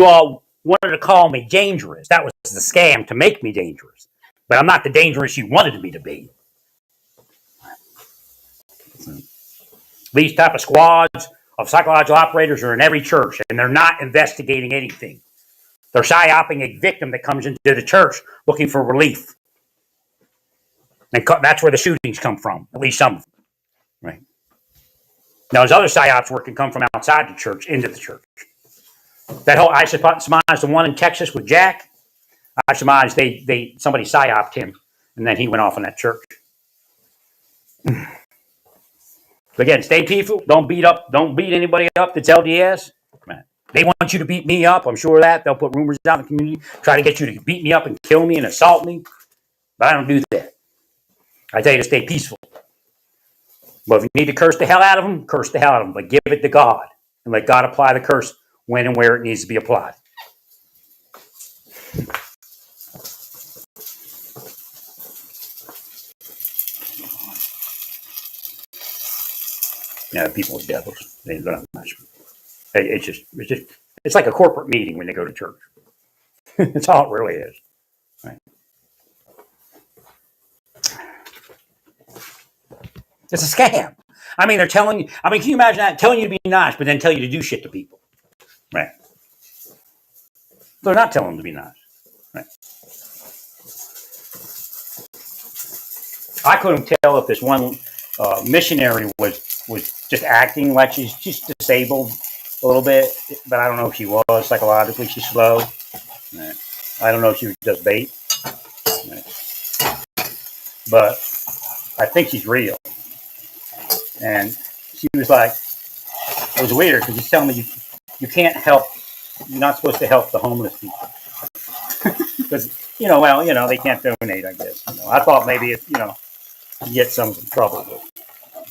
all wanted to call me dangerous. That was the scam to make me dangerous. But I'm not the dangerous you wanted me to be. These type of squads of psychological operators are in every church, and they're not investigating anything. They're psyoping a victim that comes into the church looking for relief. And that's where the shootings come from, at least some of them. Right. Now, there's other psyops where it can come from outside the church into the church. That whole, I surmise the one in Texas with Jack, I surmise somebody psyoped him, and then he went off in that church. But again, stay peaceful. Don't beat anybody up that's LDS. They want you to beat me up. I'm sure of that. They'll put rumors out in the community, try to get you to beat me up and kill me and assault me. But I don't do that. I tell you to stay peaceful. But if you need to curse the hell out of them, curse the hell out of them. But give it to God and let God apply the curse when and where it needs to be applied. Yeah, people are devils. They don't have much. It's like a corporate meeting when they go to church. That's all it really is. Right. It's a scam. I mean, they're telling you. I mean, can you imagine that? Telling you to be nice, but then tell you to do shit to people. Right. They're not telling them to be nice. Right. I couldn't tell if this one missionary was just acting like she's just disabled a little bit, but I don't know if she was psychologically. She's slow. Right. I don't know if she was just bait. Right. But I think she's real. And she was like, it was weird because she's telling me you can't help, you're not supposed to help the homeless people. Because, they can't donate, I guess. I thought maybe, you get some trouble.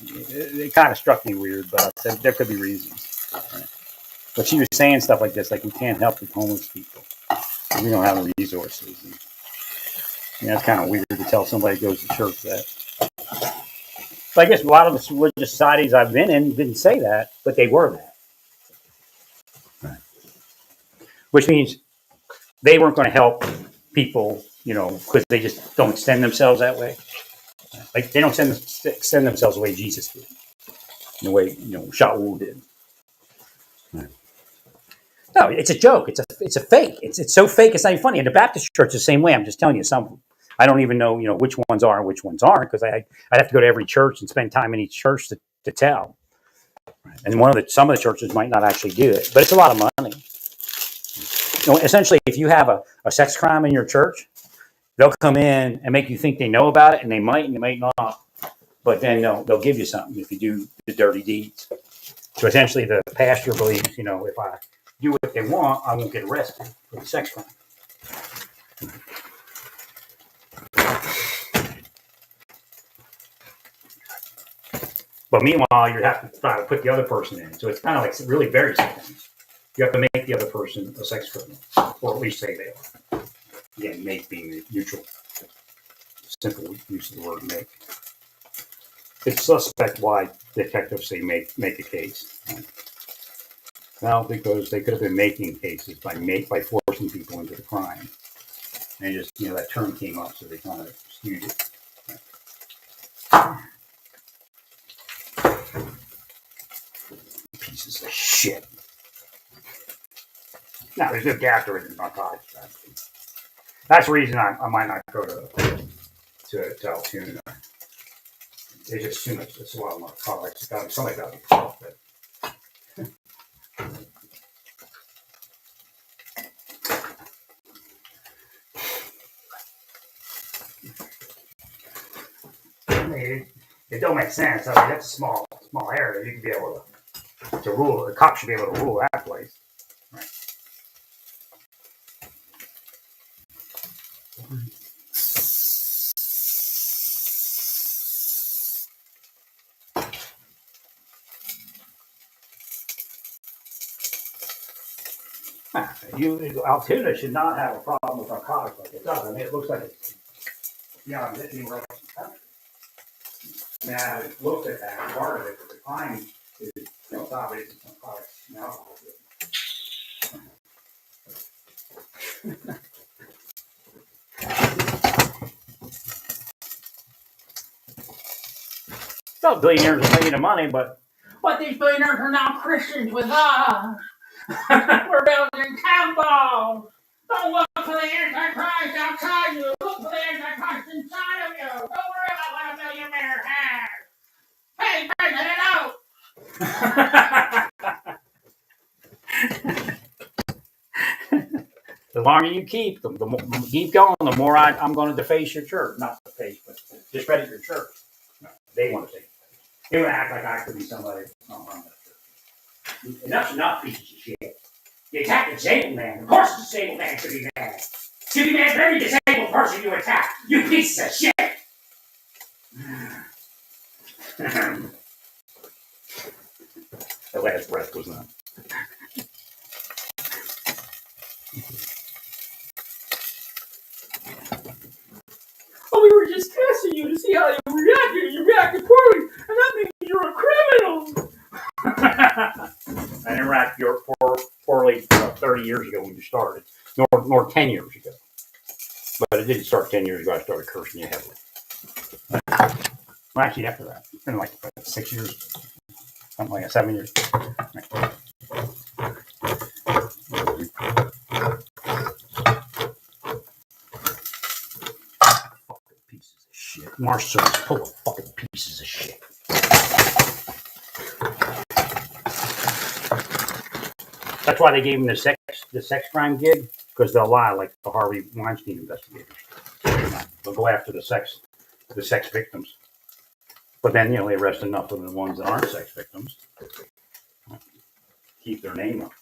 It kind of struck me weird, but I said there could be reasons. Right? But she was saying stuff like this, like we can't help the homeless people. We don't have the resources. And, it's kind of weird to tell somebody who goes to church that. So I guess a lot of the religious societies I've been in didn't say that, but they were that. Right. Which means they weren't going to help people, because they just don't extend themselves that way. Like they don't extend themselves the way Jesus did, the way Shaul did. Right. No, it's a joke. It's a fake. It's so fake. It's not even funny. And the Baptist church is the same way. I'm just telling you some. I don't even know which ones are and which ones aren't because I'd have to go to every church and spend time in each church to tell. And some of the churches might not actually do it, but it's a lot of money. Essentially, if you have a sex crime in your church, they'll come in and make you think they know about it, and they might not. But then they'll give you something if you do the dirty deeds. So essentially, the pastor believes, if I do what they want, I won't get arrested for the sex crime. But meanwhile, you have to try to put the other person in. So it's kind of like really very simple. You have to make the other person a sex criminal, or at least say they are. Again, make being the neutral, simple use of the word make. It's suspect why detectives say make a case. Right? Well, because they could have been making cases by forcing people into the crime. And just, that term came up, so they kind of skewed it. Right? Pieces of shit. No, there's no gaffer in narcotics. That's the reason I might not go to Altoona. There's just too much. It's a lot of narcotics. Somebody got to be caught. It don't make sense. I mean, that's a small area. You can be able to rule. The cops should be able to rule that place. Right. Altoona should not have a problem with narcotics like it does. I mean, it looks like it's anywhere else in the country. I mean, I looked at that part of it, but the crime is, it's obvious it's narcotics and alcohol. Well, billionaires are making the money, but these billionaires are now Christians with us. We're building temples. Don't look for the Antichrist outside you. Look for the Antichrist inside of you. Don't worry about what a billionaire has. Hey, President out. The longer you keep, the more keep going, the more I'm going to deface your church. Not deface, but discredit your church. No, they want to say. They want to act like I could be somebody. No, I'm not. Enough's enough, pieces of shit. You attack a disabled man. Of course, a disabled man should be mad. Should be mad for every disabled person you attack. You pieces of shit. The last breath was not. Oh, we were just testing you to see how you reacted, and you reacted poorly, and that means you're a criminal. I didn't react poorly 30 years ago when you started, nor 10 years ago. But it didn't start 10 years ago. I started cursing you heavily. Well, actually, after that, it's been like 6 years, something like that, 7 years. Right. Pieces of shit. Marcel's full of fucking pieces of shit. That's why they gave him the sex crime gig, because they'll lie like the Harvey Weinstein investigators. They'll go after the sex victims. But then, they arrest enough of the ones that aren't sex victims. Keep their name up.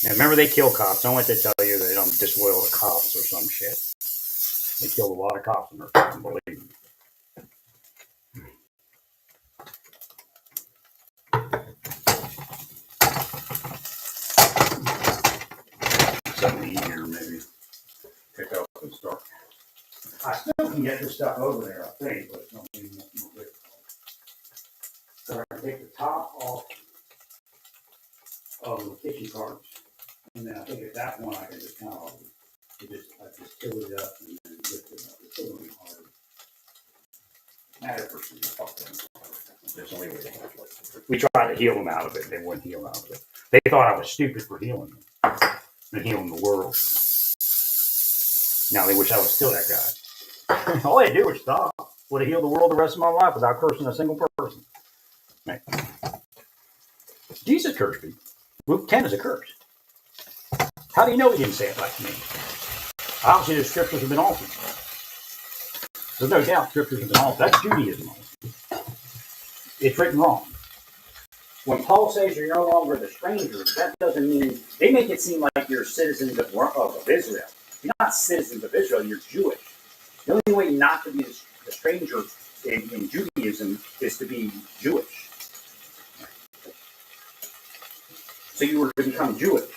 Now, remember, they kill cops. I don't want to tell you they don't disloyal to cops or some shit. They killed a lot of cops in their time, believe me. Something easier, maybe. Pick up and start. I still can get this stuff over there, I think, but it's not being more difficult. So I can take the top off of the kitchen carts, and then I think at that one I can just kind of fill it up and then lift it up. It's still going to be hard. Not every person is fucking. There's only way they have to. We tried to heal them out of it. They wouldn't heal out of it. They thought I was stupid for healing them and healing the world. Now they wish I was still that guy. All I do is stop. Would have healed the world the rest of my life without cursing a single person. Right. Jesus cursed people. Luke 10 is a curse. How do you know he didn't say it like me? Obviously, the scriptures have been altered. There's no doubt scriptures have been altered. That's Judaism. It's written wrong. When Paul says you're no longer the strangers, that doesn't mean, they make it seem like you're citizens of Israel. You're not citizens of Israel, you're Jewish. The only way not to be the stranger in Judaism is to be Jewish. So you were to become Jewish.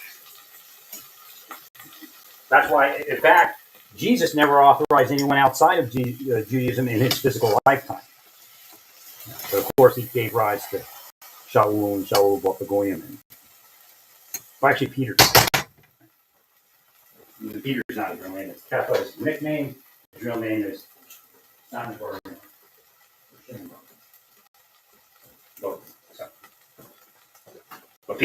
That's why, in fact, Jesus never authorized anyone outside of Judaism in his physical lifetime. But of course, he gave rise to Shaul, and Shaul brought the Goyim in. Well, actually, Peter. Peter's not his real name. It's Kepha's nickname. His real name is Simon Barjona. But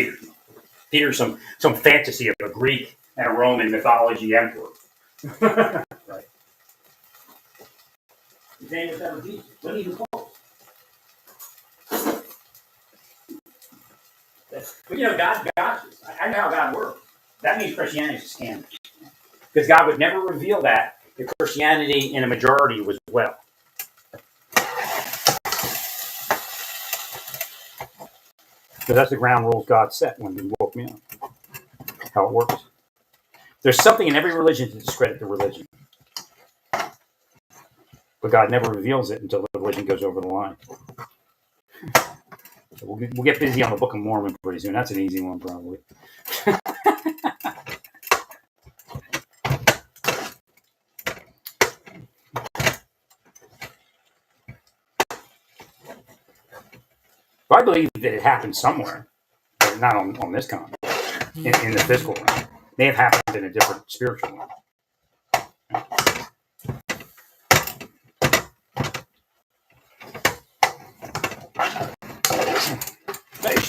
Peter's some fantasy of a Greek and a Roman mythology emperor. Right. His name was never Jesus. What even close? But God got you. I know how God works. That means Christianity is a scam. Because God would never reveal that if Christianity in a majority was well. Because that's the ground rules God set when he woke me up. How it works. There's something in every religion to discredit the religion. But God never reveals it until the religion goes over the line. So we'll get busy on the Book of Mormon pretty soon. That's an easy one, probably. So I believe that it happened somewhere, but not on this con, in the physical realm. May have happened in a different spiritual realm.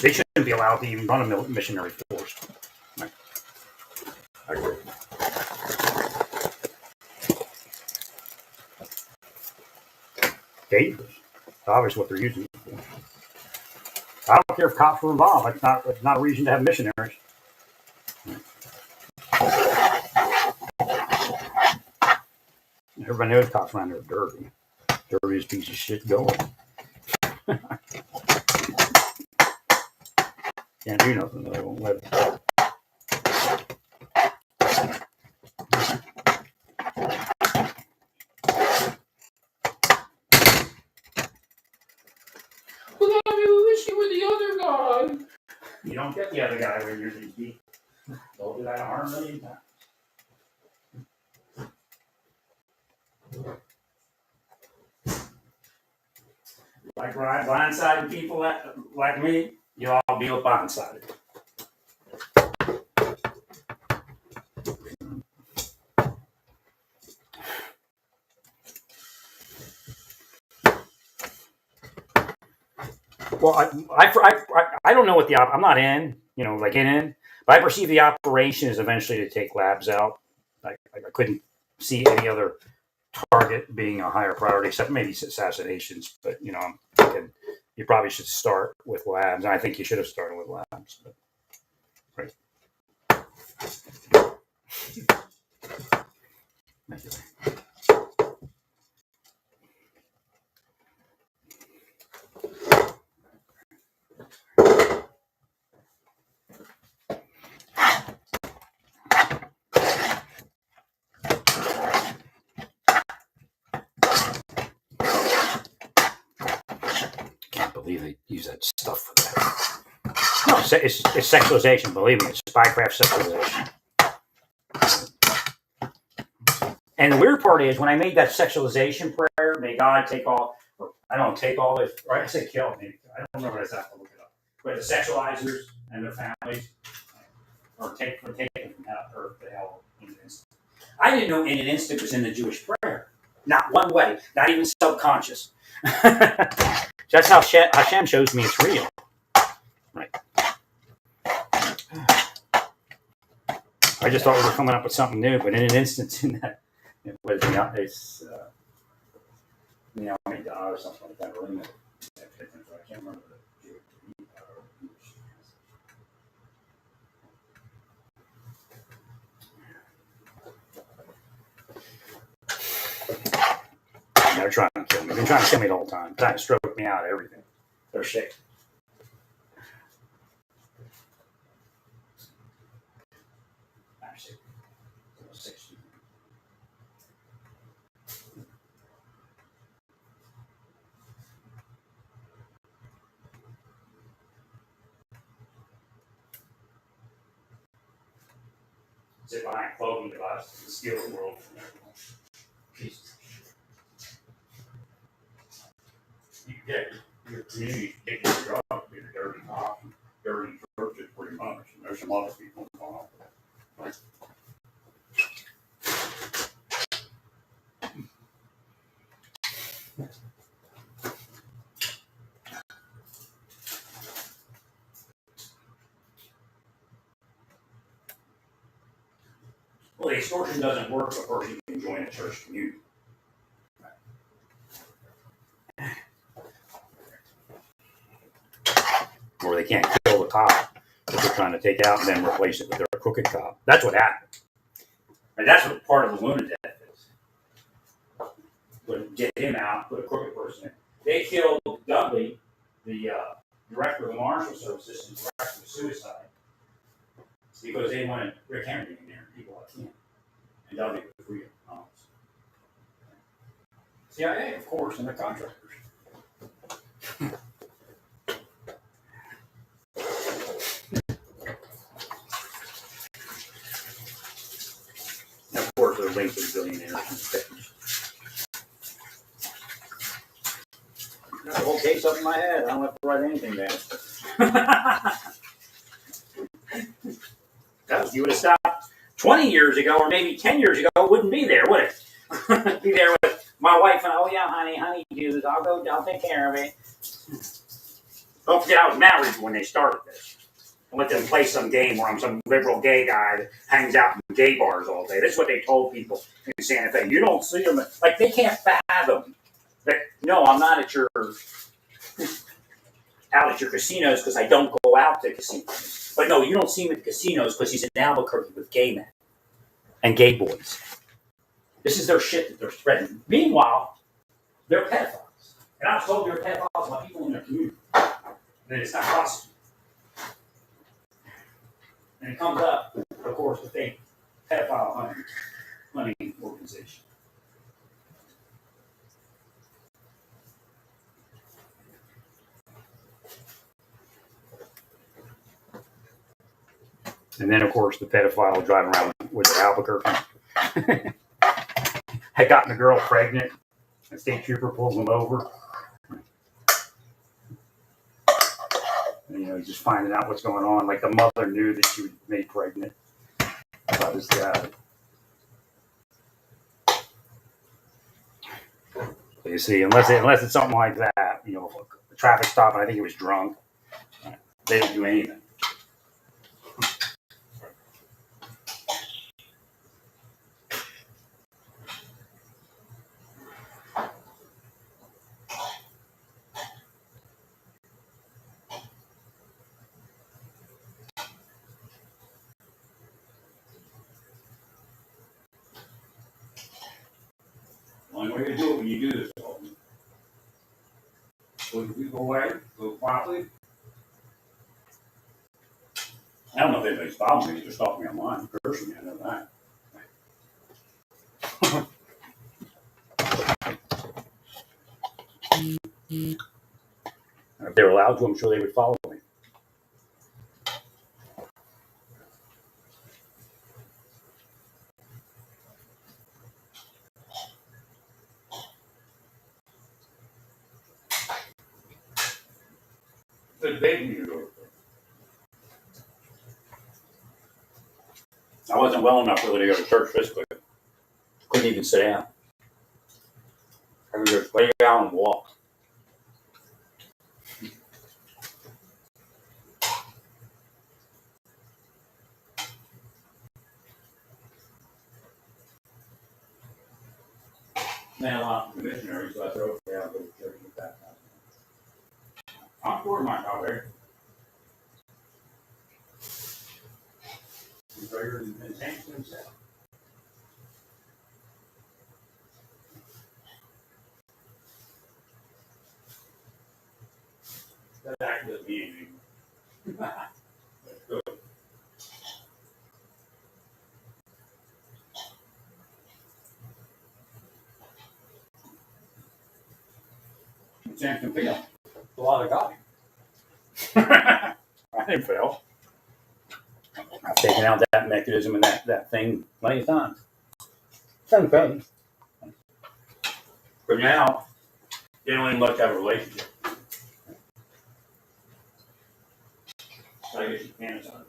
They shouldn't be allowed to even run a missionary force. Right. I agree. Dangerous. Obviously, what they're using it for. I don't care if cops were involved. It's not a reason to have missionaries. Everybody knows cops around there are dirty. Dirtiest piece of shit going. Can't do nothing. They won't let it. Well, I wish you were the other guy. You don't get the other guy when you're DP. Told you that 100 million times. Like blindsiding people like me, you'll all be blindsided. Well, I don't know what I'm not in, like in, but I perceive the operation is eventually to take labs out. I couldn't see any other target being a higher priority, except maybe assassinations. But I'm thinking you probably should start with labs, and I think you should have started with labs. But, right. Thank you. Can't believe they use that stuff for that. No, it's sexualization. Believe me, it's spycraft sexualization. And the weird part is when I made that sexualization prayer, may God take all, I don't take all this, or I say kill, maybe. I don't remember what I have to look it up. But the sexualizers and their families are taken from earth to hell in an instant. I didn't know in an instant was in the Jewish prayer. Not one way, not even subconscious. That's how Hashem shows me it's real. Right. I just thought we were coming up with something new, but in an instant, in that, it was it's or something like that. Really, I can't remember the Jewish. They're trying to kill me. They've been trying to kill me the whole time. Trying to stroke me out, everything. They're sick. Actually, 60. Sit behind clothing devices and steal the world from everyone. Jesus. You get your community taking your job, being a dirty cop, dirty churches pretty much. And there's some other people involved. Right. Well, the extortion doesn't work if a person can join a church community. Or they can't kill the cop that they're trying to take out and then replace it with their crooked cop. That's what happened. And that's what part of the lunatic is. Get him out, put a crooked person in. They killed Dudley, the director of the Marshal Services, and director of suicide, because they wanted Rick Henry in there, people like him. And Dudley was free of knowledge. CIA, of course, and the contractors. And of course, they're linked to the billionaires and the The whole case up in my head. I don't have to write anything down. If you would have stopped 20 years ago or maybe 10 years ago, it wouldn't be there, would it? Be there with my wife and, oh yeah, honey juice. I'll take care of it. Don't forget I was married when they started this. I let them play some game where I'm some liberal gay guy that hangs out in gay bars all day. That's what they told people in Santa Fe. You don't see them. Like, they can't fathom that, no, I'm not at your casinos because I don't go out to casinos. But no, you don't see him at casinos because he's in Albuquerque with gay men and gay boys. This is their shit that they're spreading. Meanwhile, they're pedophiles. And I was told they're pedophiles by people in their community. And it's not prosecuted. And it comes up, of course, the fake pedophile hunting organization. And then, of course, the pedophile driving around with Albuquerque had gotten the girl pregnant. The state trooper pulls him over. And, just finding out what's going on. Like, the mother knew that she was made pregnant by this guy. So you see, unless it's something like that, a traffic stop, and I think he was drunk, they don't do anything. The only way to do it when you do this, so you go away, go quietly. I don't know if anybody's following me, just stalking me online, cursing me, I know that. If they were allowed to, I'm sure they would follow me. They begged me to do it. I wasn't well enough really to go to church physically. Couldn't even sit down. I could just lay down and walk. Then a lot of the missionaries, so I said, okay, I'll go to church and get baptized. I'm for my salvation. He's greater than thanks to himself. That actually doesn't mean anything. That's good. James can fail. A lot of God. I didn't fail. I've taken out that mechanism and that thing plenty of times. Doesn't fail. But now, they don't even much have a relationship. So I guess you can son.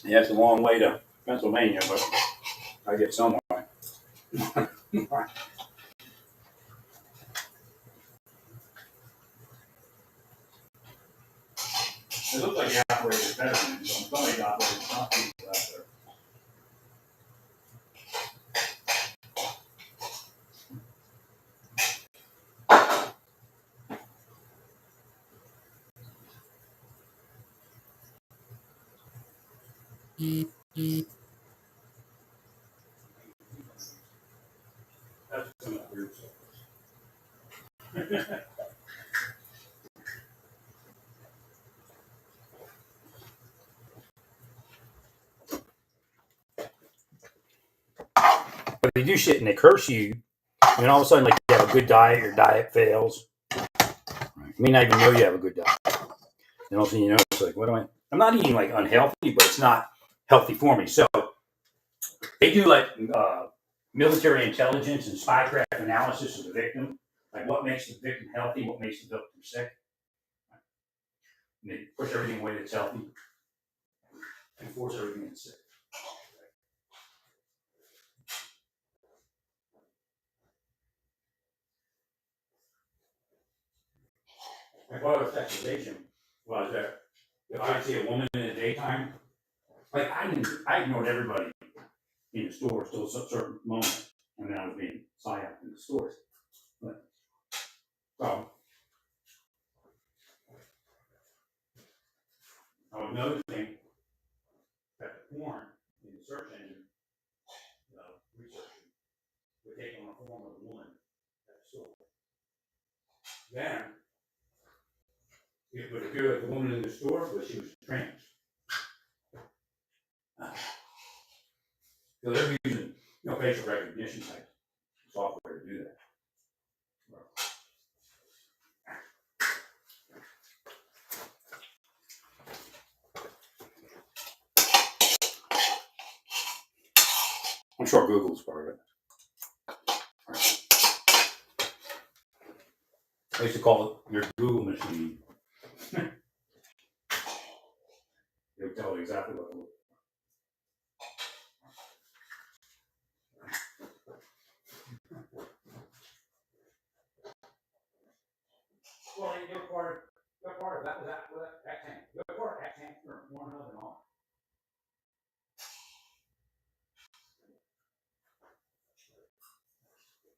Yeah, it's a long way to Pennsylvania, but I get somewhere. It looks like the operator's better than somebody's operating not people out there. That's some of that weird stuff. they do shit and they curse you, and then all of a sudden, like you have a good diet, your diet fails. You may not even know you have a good diet. And all of a sudden, you know, it's like, what am I? I'm not eating like unhealthy, but it's not healthy for me. So they do like military intelligence and spycraft analysis of the victim, like what makes the victim healthy, what makes the victim sick. And they push everything away that's healthy and force everything that's sick. My father's explanation was that if I see a woman in the daytime, like I ignored everybody in the stores till a certain moment, and then I was being psyoped in the stores. But, so I was noticing that the porn in the search engine researching would take on the form of a woman at the store. Then it would appear that the woman in the store was she was trans. So they're using facial recognition type software to do that. I'm sure Google's part of it. I used to call it your Google machine. They would tell you exactly what to look. Well, you're part of that tank. You're part of that tank for one another and all.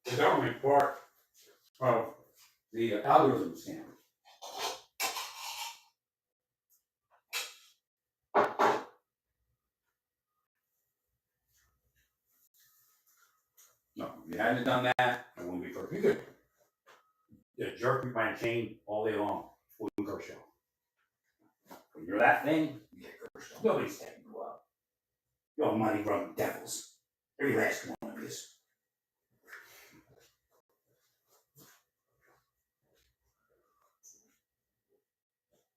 The government part of the algorithm scam. No, if you hadn't done that, I wouldn't be first. You could just jerk me by a chain all day long, wouldn't curse you. When you're that thing, you get cursed. Nobody's taking you up. You're money grubbing devils. Every last one of this.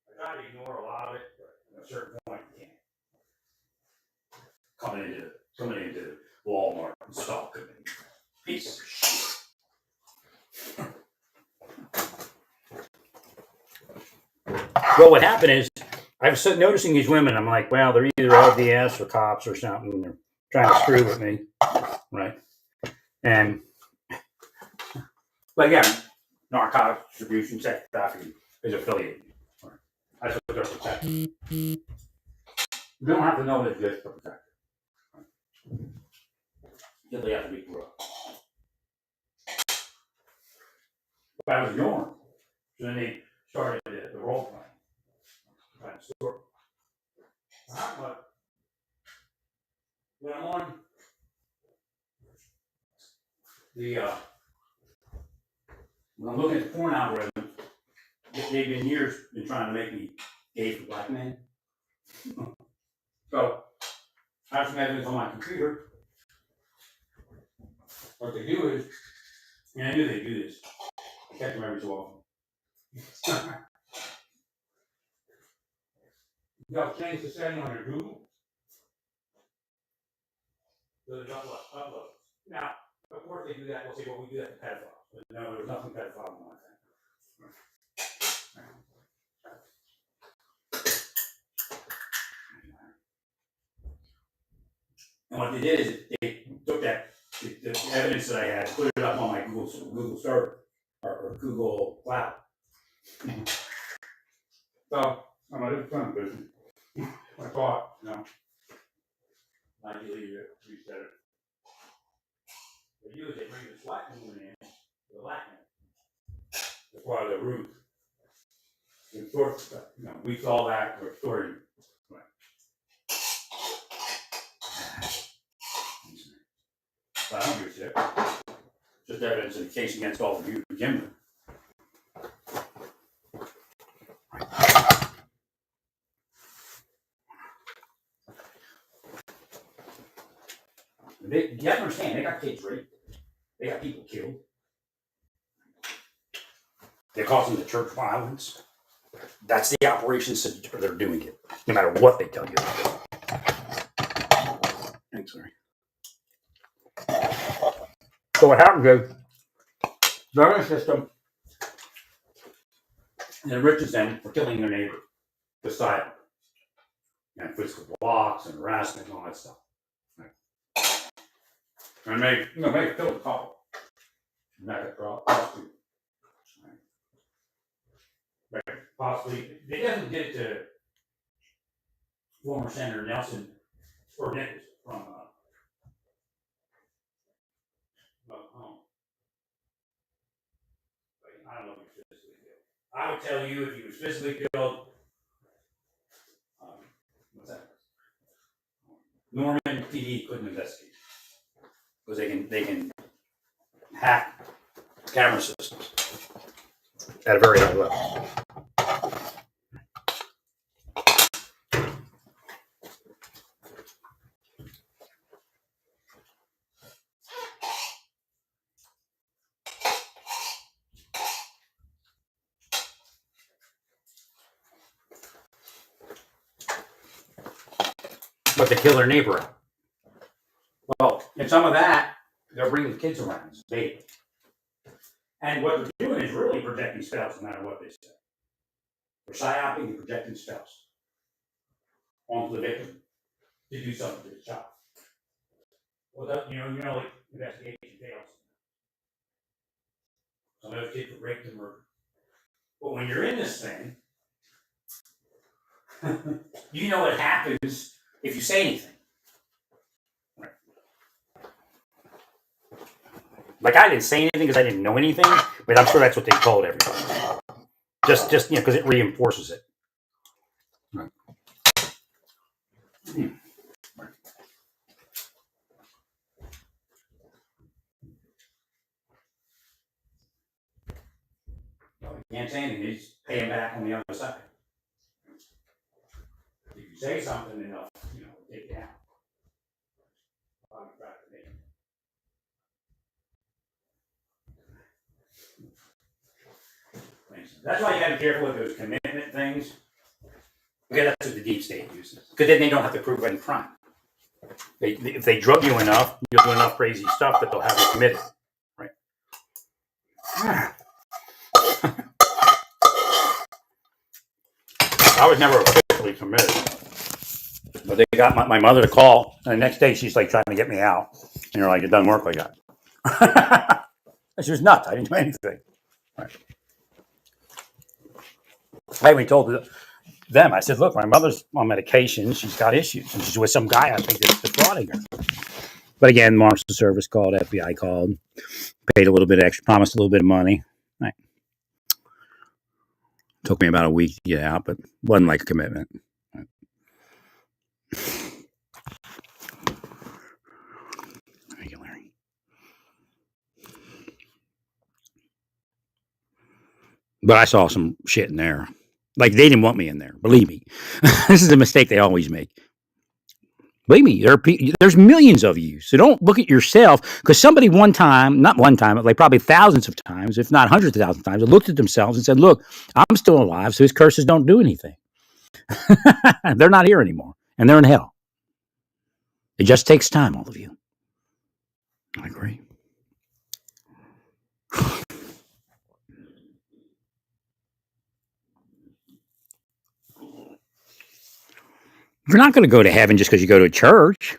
I try to ignore a lot of it, but at a certain point you can't. Coming into Walmart and stalking me. Piece of shit. Well, what happened is I was noticing these women. I'm like, well, they're either LDS or cops or something. They're trying to screw with me, right? And but again, narcotics distribution, sex trafficking is affiliated. Right? That's what they're protecting. You don't have to know it exists to protect it. Right? You simply have to be corrupt. But I was ignoring. So then they started the role playing. Trying to store. But when I'm on the when I'm looking at the porn algorithm, they've been years been trying to make me gay for black men. So I have some evidence on my computer. What they do is, and I knew they do this. I catch them every so often. Y'all change the setting on your Google. So there's upload. Now, of course they do that. We'll say, well, we do that to pedophiles. But no, there's nothing pedophile in my thing. And what they did is they took that the evidence that I had, put it up on my Google server or Google Cloud. So I'm like, it's kind of busy. I thought, I delete it, reset it. They use it, bring the SWAT movement in, the black man. That's why they're rude. And sort stuff, we saw that, we're storing. Right. But I don't give a shit. Just evidence in the case against all of you to begin with. you have to understand, they got kids raped. They got people killed. They're causing the church violence. That's the operations that they're doing it, no matter what they tell you. I'm sorry. So what happens is, they're in a system that enriches them for killing their neighbor, beside them, and physical blocks and harassment and all that stuff. And they kill the couple. And that prostitute. Possibly, they definitely did it to former Senator Nelson or Nichols from home. But I don't know if he was physically killed. I would tell you if he was physically killed, what's that? Norman PD couldn't investigate because they can hack camera systems at a very high level. But they kill their neighbor out. Well, and some of that, they're bringing the kids around as a baby. And what they're doing is really projecting spells no matter what they say. They're psyoping and projecting spells onto the victim to do something to the child. Well, that, like investigation fails. Some of those kids were raped and murdered. But when you're in this thing, you know what happens if you say anything. Right. Like I didn't say anything because I didn't know anything, but I'm sure that's what they told everybody. Just because it reinforces it. Right. Right. Well, you can't say anything. You just pay them back on the other side. If you say something, then they'll, take you out. That's why you got to be careful with those commitment things. Okay, that's what the deep state uses. Because then they don't have to prove any crime. If they drug you enough, you'll do enough crazy stuff that they'll have you committed. Right. I was never officially committed. But they got my mother to call, and the next day she's like trying to get me out. And you're like, it doesn't work like that. She was nuts. I didn't do anything. Right. I even told them, I said, look, my mother's on medication. She's got issues. And she's with some guy, I think, that's defrauding her. But again, Marshal Service called, FBI called, paid a little bit extra, promised a little bit of money. Right. Took me about a week to get out, but wasn't like a commitment. Right. But I saw some shit in there. Like, they didn't want me in there. Believe me. This is a mistake they always make. Believe me, there's millions of you. So don't look at yourself, because somebody not one time, like probably thousands of times, if not hundreds of thousands of times, looked at themselves and said, look, I'm still alive, so his curses don't do anything. They're not here anymore, and they're in hell. It just takes time, all of you. I agree. You're not going to go to heaven just because you go to a church.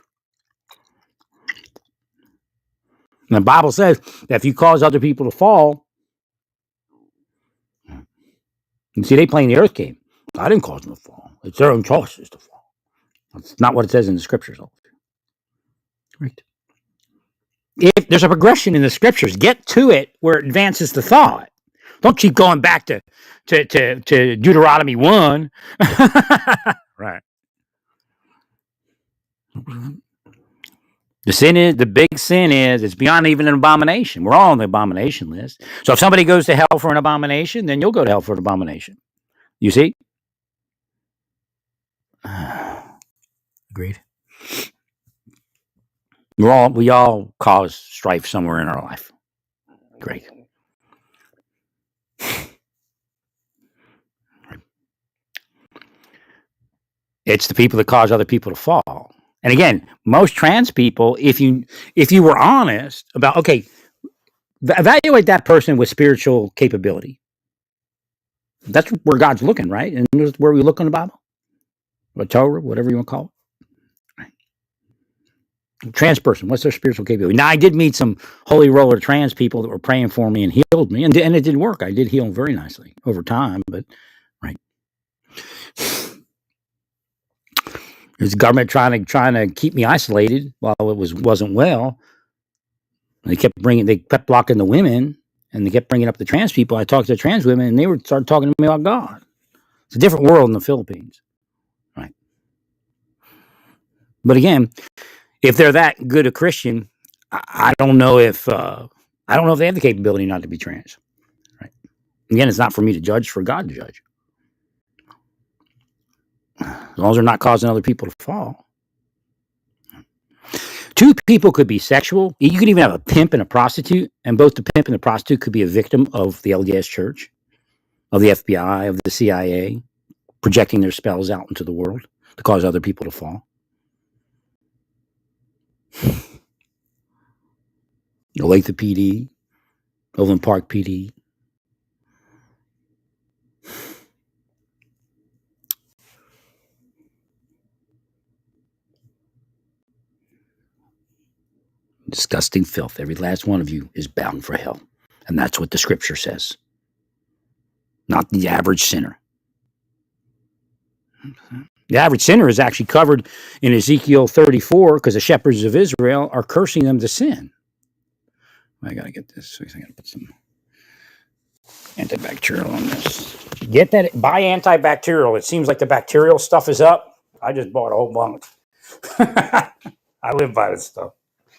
And the Bible says that if you cause other people to fall, you see, they play in the earth game. I didn't cause them to fall. It's their own choices to fall. That's not what it says in the scriptures. Right. If there's a progression in the scriptures, get to it where it advances the thought. Don't keep going back to Deuteronomy 1. Right. The big sin is it's beyond even an abomination. We're all on the abomination list. So if somebody goes to hell for an abomination, then you'll go to hell for an abomination. You see? Agreed. We all cause strife somewhere in our life. Greg. It's the people that cause other people to fall. And again, most trans people, if you were honest about, okay, evaluate that person with spiritual capability. That's where God's looking, right? And where we look in the Bible, or Torah, whatever you want to call it. Trans person, what's their spiritual capability? Now, I did meet some holy roller trans people that were praying for me and healed me, and it did work. I did heal very nicely over time, but right. There's the government trying to keep me isolated while it wasn't well. They kept blocking the women, and they kept bringing up the trans people. I talked to the trans women, and they started talking to me about God. It's a different world in the Philippines, right? But again, if they're that good a Christian, I don't know if they have the capability not to be trans. Right? Again, it's not for me to judge; for God to judge. As long as they're not causing other people to fall. Two people could be sexual. You could even have a pimp and a prostitute, and both the pimp and the prostitute could be a victim of the LDS Church, of the FBI, of the CIA, projecting their spells out into the world to cause other people to fall. Olathe PD, Overland Park PD. Disgusting filth. Every last one of you is bound for hell. And that's what the scripture says. Not the average sinner. The average sinner is actually covered in Ezekiel 34 because the shepherds of Israel are cursing them to sin. I got to get this. I got to put some antibacterial on this. Get that. Buy antibacterial. It seems like the bacterial stuff is up. I just bought a whole bunch. I live by this stuff.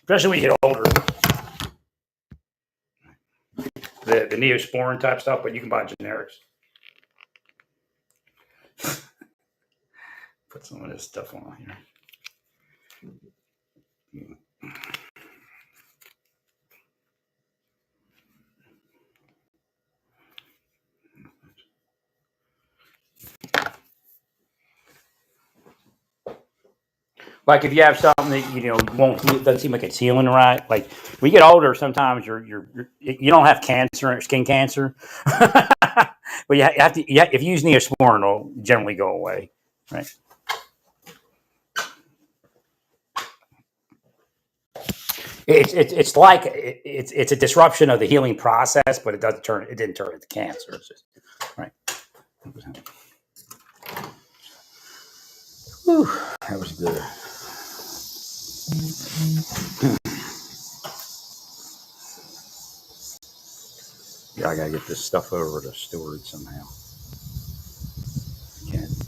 Especially when you get older. The Neosporin type stuff, but you can buy generics. Put some of this stuff on here. Like if you have something that won't heal, it doesn't seem like it's healing right. Like when you get older, sometimes you don't have cancer, skin cancer, but you have to. If you use Neosporin, it'll generally go away, right? It's like it's a disruption of the healing process, but it didn't turn into cancer. It's just, right. Whew, that was good. Yeah, I gotta get this stuff over to storage somehow.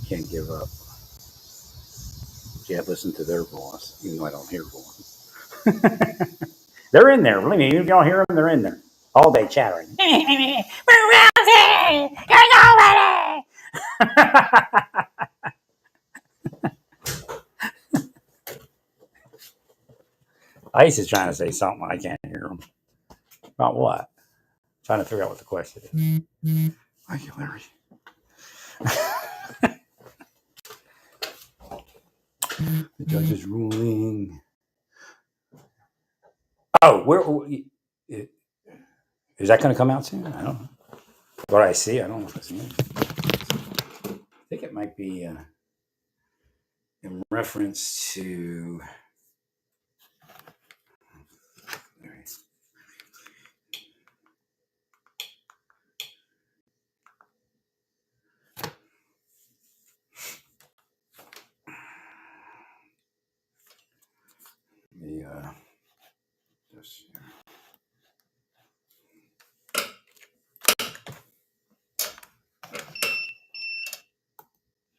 Can't give up. Yeah, listen to their voice, even though I don't hear voice. They're in there. Believe me, even if you don't hear them, they're in there all day chattering. Ice is trying to say something. I can't hear him. About what? Trying to figure out what the question is. Thank you, Larry. The judge's ruling. Oh, is that going to come out soon? I don't know. What I see, I don't know if it's new. I think it might be in reference to.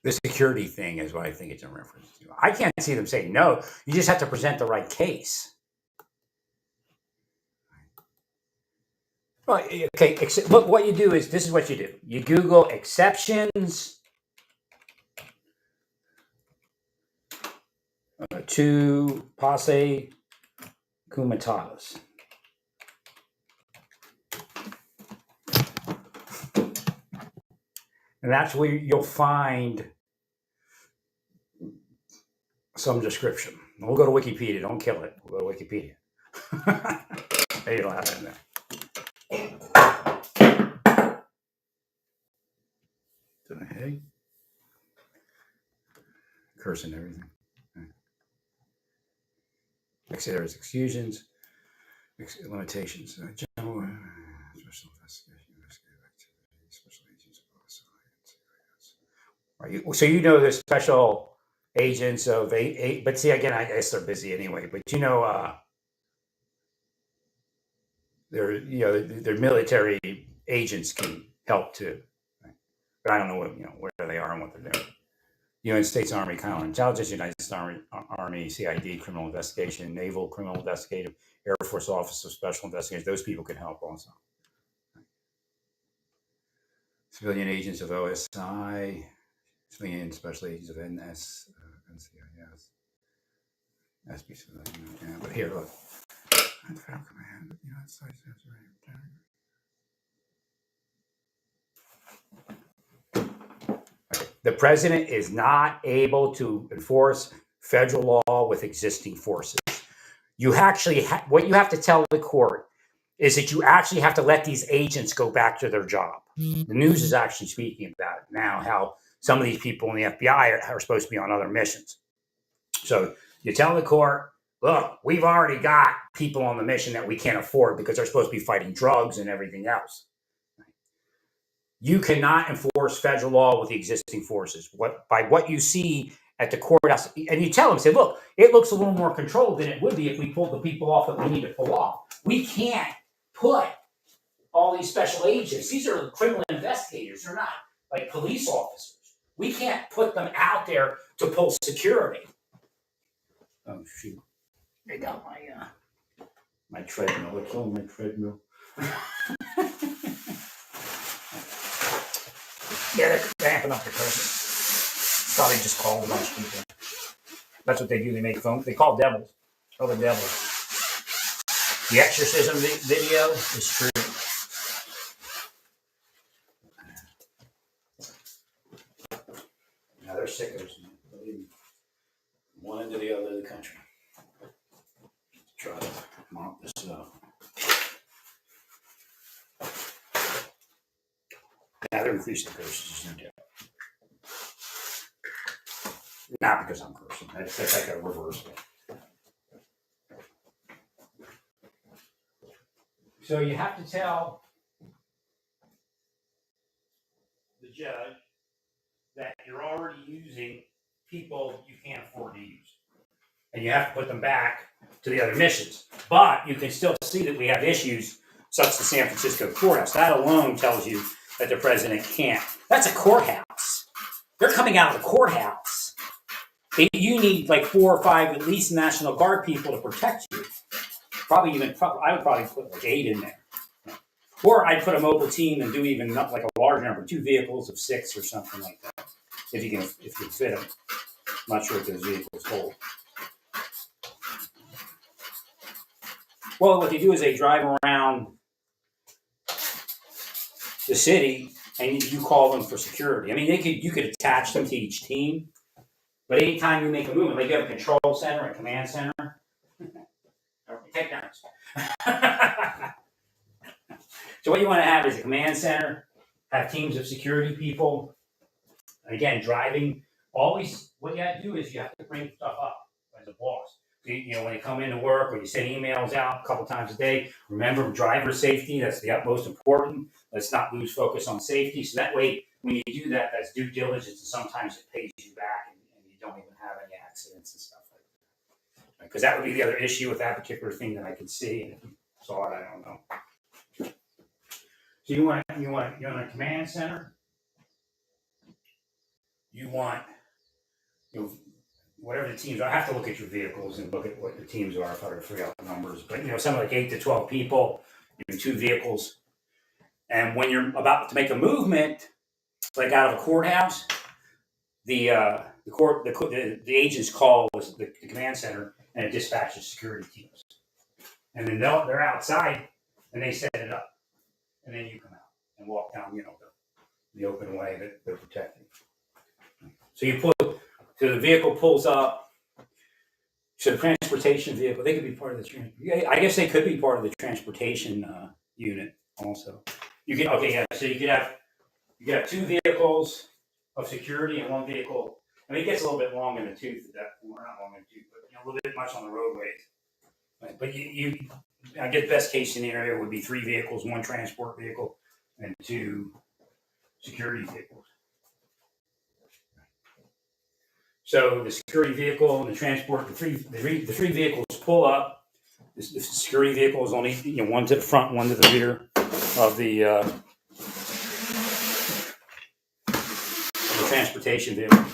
The security thing is what I think it's in reference to. I can't see them saying no. You just have to present the right case. Well, okay. What you do is this is what you do. You Google exceptions to posse Comitatus. And that's where you'll find some description. We'll go to Wikipedia. Don't kill it. We'll go to Wikipedia. Hey, you don't have that in there. Hey, cursing everything. There's exclusions, limitations. General special investigation, investigative activity, special agents of science. Right. So you know the special agents of but see again, I guess they're busy anyway. But you know, their military agents can help too. Right? But I don't know where they are and what they're doing. United States Army Counterintelligence, United States Army CID, Criminal Investigation, Naval Criminal Investigative, Air Force Office of Special Investigations. Those people can help also. Civilian agents of OSI, civilian special agents of NCIS, SB. Yeah, but here, look. Federal Command, United States. The president is not able to enforce federal law with existing forces. You actually, what you have to tell the court is that you actually have to let these agents go back to their job. The news is actually speaking about it now, how some of these people in the FBI are supposed to be on other missions. So you tell the court, look, we've already got people on the mission that we can't afford because they're supposed to be fighting drugs and everything else. You cannot enforce federal law with the existing forces. By what you see at the courthouse, and you tell them, say, look, it looks a little more controlled than it would be if we pulled the people off that we need to pull off. We can't put all these special agents. These are criminal investigators. They're not like police officers. We can't put them out there to pull security. Oh shoot! They got my treadmill. They're killing my treadmill. Yeah, they're amping up the curtain. Probably just called a bunch of people. That's what they do. They make phone. They call devils. Other devils. The exorcism video is true. Now they're sickos. One into the other of the country. Try to mop this up. Now they're increasing the curses. Not because I'm cursing. I got to reverse it. So you have to tell the judge that you're already using people you can't afford to use. And you have to put them back to the other missions. But you can still see that we have issues such as the San Francisco courthouse. That alone tells you that the president can't. That's a courthouse. They're coming out of the courthouse. You need like 4 or 5 at least National Guard people to protect you. I would probably put like 8 in there. Or I'd put a mobile team and do even not like a large number, 2 vehicles of 6 or something like that. If you can fit them. I'm not sure if those vehicles hold. Well, what they do is they drive around the city and you call them for security. I mean, you could attach them to each team, but anytime you make a movement, like you have a control center, a command center, take turns. So what you want to have is a command center, have teams of security people. Again, driving. Always, what you have to do is you have to bring stuff up as a boss. When you come into work or you send emails out a couple times a day, remember driver safety. That's the utmost important. Let's not lose focus on safety. So that way, when you do that, that's due diligence, and sometimes it pays you back, and you don't even have any accidents and stuff like that. Because that would be the other issue with that particular thing that I could see. And if you saw it, I don't know. So you want a command center. You want whatever the teams are. I have to look at your vehicles and look at what the teams are if I were to figure out the numbers. But something like 8 to 12 people, 2 vehicles. And when you're about to make a movement, like out of a courthouse, the agents call the command center and it dispatches security teams. and then they're outside and they set it up, and then you come out and walk down, the open way that they're protecting. So you put, so the vehicle pulls up. So the transportation vehicle, they could be part of the I guess they could be part of the transportation unit also. You can so you could have 2 vehicles of security and 1 vehicle. I mean, it gets a little bit long in the tooth at that point. Not long in the tooth, but a little bit much on the roadways. Right. But I guess best case scenario would be 3 vehicles, 1 transport vehicle, and 2 security vehicles. So the security vehicle and the transport, the three vehicles pull up. The security vehicle is only one to the front, 1 to the rear of the transportation vehicle.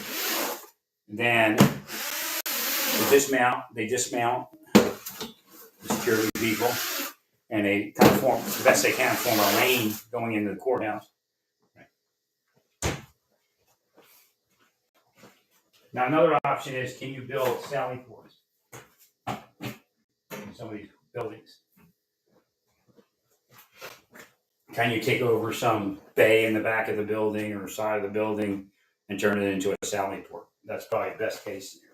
Then they dismount the security vehicle, and they kind of form the best they can form a lane going into the courthouse. Now, another option is, can you build sally ports in some of these buildings? Can you take over some bay in the back of the building or side of the building and turn it into a sally port? That's probably the best case scenario.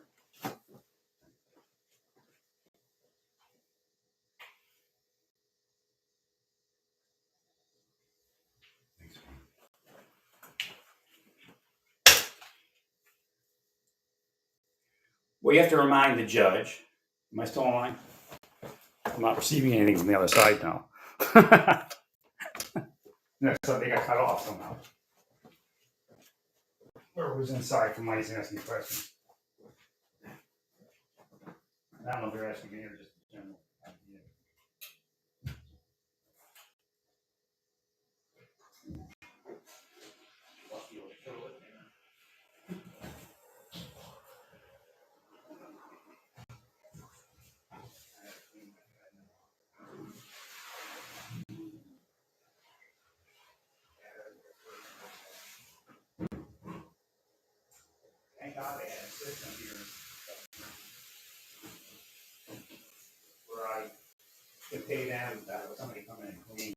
Well, you have to remind the judge. Am I still online? I'm not receiving anything from the other side now. No, so they got cut off somehow. Or was inside from Mike's asking questions. I don't know if they're asking me or just general idea. Thank God they had a system here where I could pay them without somebody coming and clean.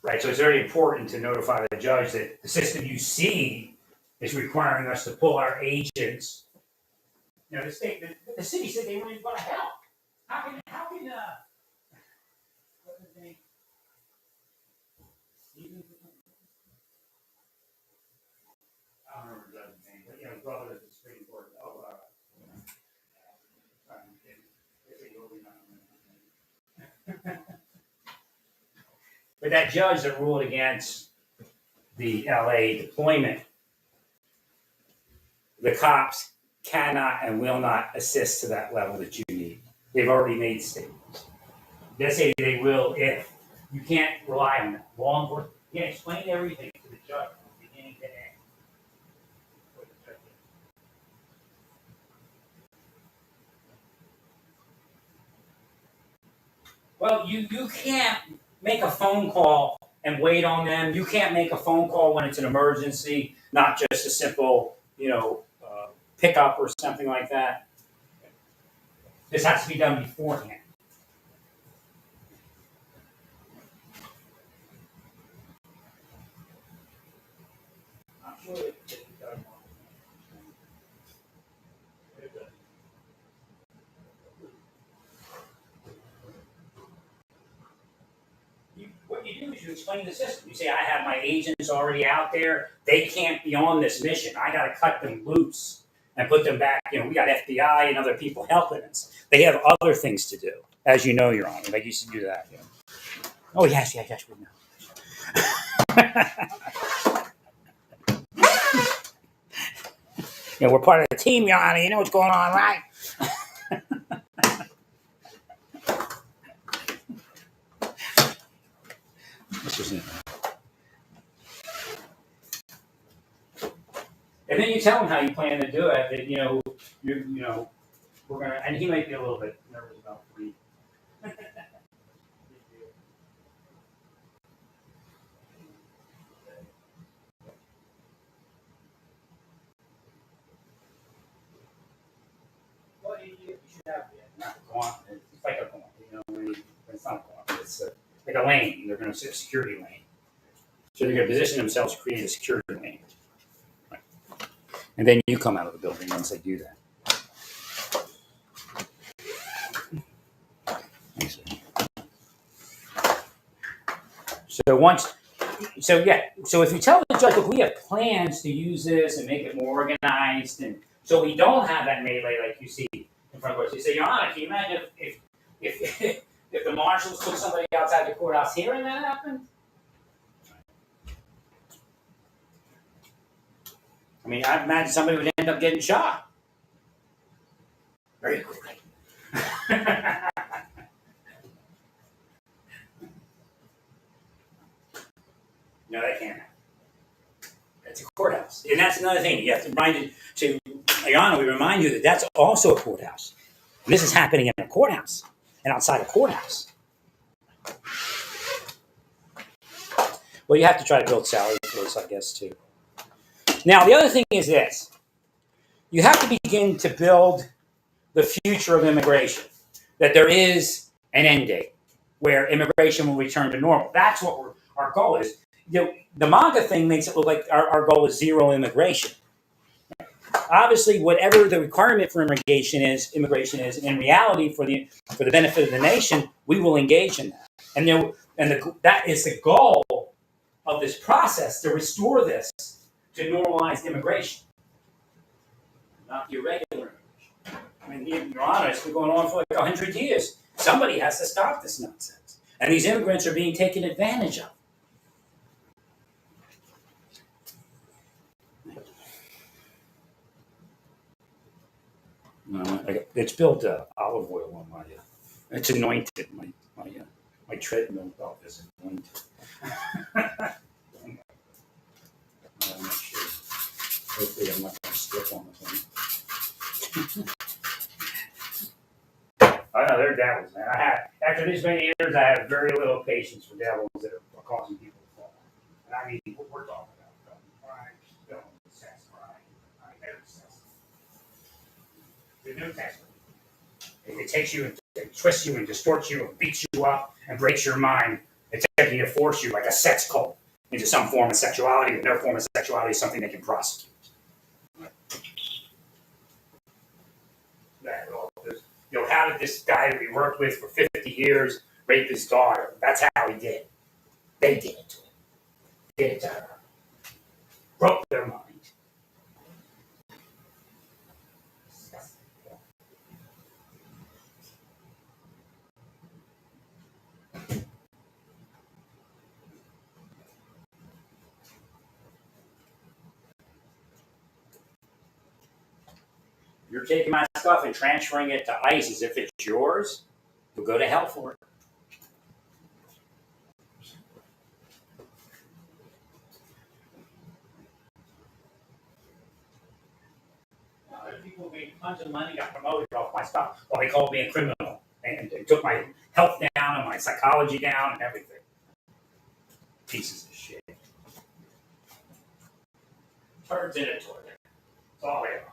Right, so it's very important to notify the judge that the system you see is requiring us to pull our agents. The city said they weren't going to help. How can what did they? I don't remember the judge's name, but brother at the Supreme Court. But that judge that ruled against the LA deployment, the cops cannot and will not assist to that level that you need. They've already made statements. They say they will if you can't rely on them. Law enforcement, you can explain everything to the judge from beginning to end. Well, you can't make a phone call and wait on them. You can't make a phone call when it's an emergency, not just a simple, pickup or something like that. This has to be done beforehand. I'm sure it's done. What you do is you explain the system. You say, I have my agents already out there. They can't be on this mission. I got to cut them loose and put them back. We got FBI and other people helping us. They have other things to do, as you know, Your Honor. They used to do that. Oh, yes, we know. We're part of the team, Your Honor. You know what's going on, right? And then you tell him how you plan to do it. That we're gonna, and he might be a little bit nervous about free. not a quantum. It's like a quantum. You know, it's not a quantum. It's like a lane. They're going to set a security lane. So they're going to position themselves to create a security lane. Right. And then you come out of the building once they do that. So if you tell the judge, look, we have plans to use this and make it more organized, and so we don't have that melee like you see in front of us. You say, Your Honor, can you imagine if if the marshals took somebody outside the courthouse here and that happened? I mean, I imagine somebody would end up getting shot very quickly. No, that can't happen. It's a courthouse. And that's another thing. You have to remind it to, Your Honor, we remind you that that's also a courthouse. And this is happening in a courthouse and outside a courthouse. Well, you have to try to build salary for this, I guess, too. Now, the other thing is this. You have to begin to build the future of immigration, that there is an end date where immigration will return to normal. That's what our goal is. The MAGA thing makes it look like our goal is zero immigration. Obviously, whatever the requirement for immigration is, in reality, for the benefit of the nation, we will engage in that. That is the goal of this process, to restore this to normalized immigration, not the irregular immigration. I mean, Your Honor, it's been going on for like 100 years. Somebody has to stop this nonsense. And these immigrants are being taken advantage of. It's spilled olive oil on my. It's anointed. My treadmill belt is anointed. I'm not sure. Hopefully, I'm not going to slip on the thing. I know they're devils, man. After these many years, I have very little patience for devils that are causing people to fall. And I mean, what we're talking about, crime, film, sex, crime, every sex. The New Testament. It takes you, it twists you and distorts you and beats you up and breaks your mind, attempting to force you like a sex cult into some form of sexuality, and their form of sexuality is something they can prosecute. How did this guy that we worked with for 50 years rape his daughter? That's how he did it. They did it to him. Did it to her. Broke their mind. You're taking my stuff and transferring it to ICE as if it's yours, you'll go to hell for it. People made tons of money, got promoted off my stuff. Well, they called me a criminal and took my health down and my psychology down and everything. Pieces of shit. Turds in a toilet. That's all they are.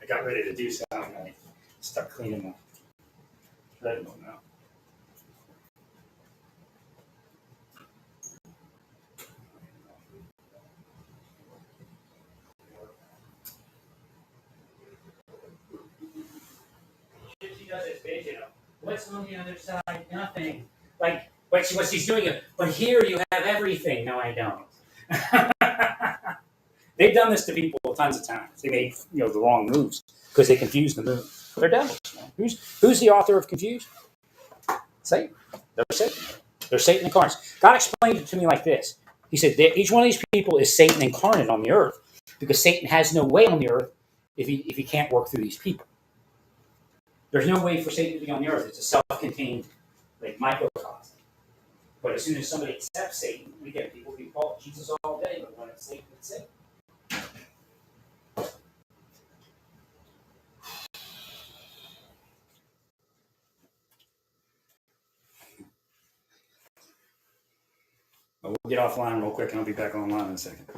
I got ready to do something. I stuck cleaning my treadmill now. She does this bitch, what's on the other side? Nothing. Like what she's doing. But here you have everything. No, I don't. They've done this to people tons of times. They made the wrong moves because they confused the move. They're devils. Who's the author of confusion? Satan. They're Satan. They're Satan incarnate. God explained it to me like this. He said that each one of these people is Satan incarnate on the earth because Satan has no way on the earth if he can't work through these people. There's no way for Satan to be on the earth. It's a self-contained microcosm. But as soon as somebody accepts Satan, we get people who call Jesus all day, but when it's Satan, it's Satan. We'll get offline real quick and I'll be back online in a second.